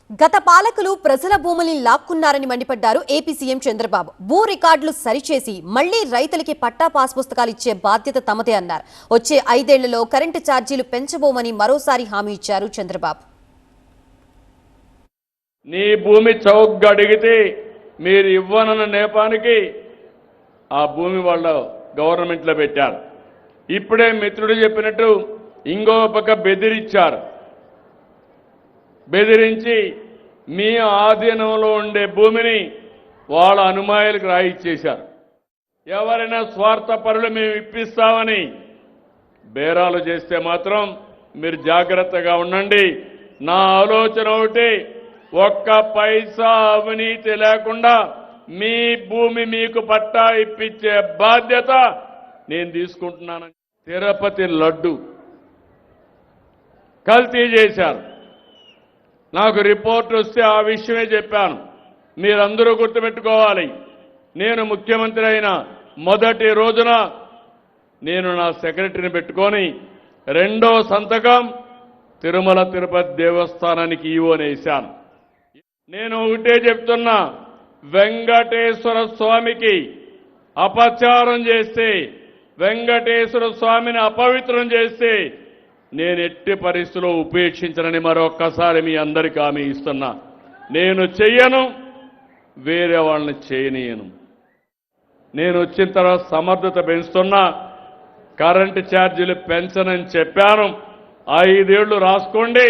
గత పాలకులు ప్రజల భూముల్ని లాక్కున్నారని మండిపడ్డారు ఏపీ సీఎం చంద్రబాబు. భూ రికార్డులు సరిచేసి మళ్లీ రైతులకి పట్టా పాస్ పుస్తకాలు ఇచ్చే బాధ్యత తమదే అన్నారు. వచ్చే 5 ఏళ్లలో కరెంటు ఛార్జీలు పెంచబోమని మరోసారి హామీ ఇచ్చారు చంద్రబాబు. నీ భూమి చౌకగా అడిగితే మీరు ఇవ్వనన్న నేపానికి ఆ భూమి వాళ్ళ గవర్నమెంట్లో పెట్టారు. ఇప్పుడే మిత్రుడు చెప్పినట్టు ఇంకో పక్క బెదిరించారు. బెదిరించి మీ ఆధీనంలో ఉండే భూమిని వాళ్ళ అనుమాయులకు రాయిచ్చేశారు. ఎవరైనా స్వార్థపరులు మేము ఇప్పిస్తామని బేరాలు చేస్తే మాత్రం మీరు జాగ్రత్తగా ఉండండి. నా ఆలోచన ఒకటి, ఒక్క పైసా అవినీతి లేకుండా మీ భూమి మీకు పట్టా ఇప్పించే బాధ్యత నేను తీసుకుంటున్నాను. తిరుపతి లడ్డు కల్తీ చేశారు. నాకు రిపోర్ట్ వస్తే ఆ విషయమే చెప్పాను. మీరందరూ గుర్తుపెట్టుకోవాలి, నేను ముఖ్యమంత్రి అయిన మొదటి రోజున నేను నా సెక్రటరీని పెట్టుకొని రెండో సంతకం తిరుమల తిరుపతి దేవస్థానానికి ఈవోనేశాను. నేను ఒకటే చెప్తున్నా, వెంకటేశ్వర స్వామికి అపచారం చేస్తే, వెంకటేశ్వర స్వామిని అపవిత్రం చేస్తే నేను ఎట్టి పరిస్థితుల్లో ఉపేక్షించనని మరొక్కసారి మీ అందరికీ హామీ ఇస్తున్నా. నేను చెయ్యను, వేరే వాళ్ళని చేయనీయను. నేను వచ్చిన తర్వాత సమర్థత పెంచుతున్నా. కరెంటు ఛార్జీలు పెంచనని చెప్పాను. 5 ఏళ్లు రాసుకోండి.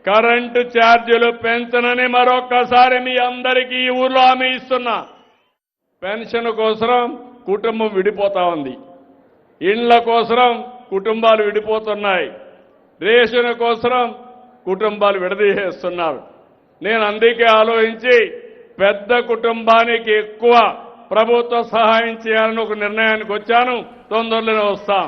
కరెంటు ఛార్జీలు పెంచనని మరొక్కసారి మీ అందరికీ ఈ ఊర్లో హామీ ఇస్తున్నా. పెన్షన్ కోసం కుటుంబం విడిపోతా ఉంది. ఇండ్ల కోసం కుటుంబాలు విడిపోతున్నాయి. రేషన్ కోసం కుటుంబాలు విడదీసేస్తున్నారు. నేను అందుకే ఆలోచించి పెద్ద కుటుంబానికి ఎక్కువ ప్రభుత్వ సహాయం చేయాలని ఒక నిర్ణయానికి వచ్చాను. తొందరలోనే వస్తాం.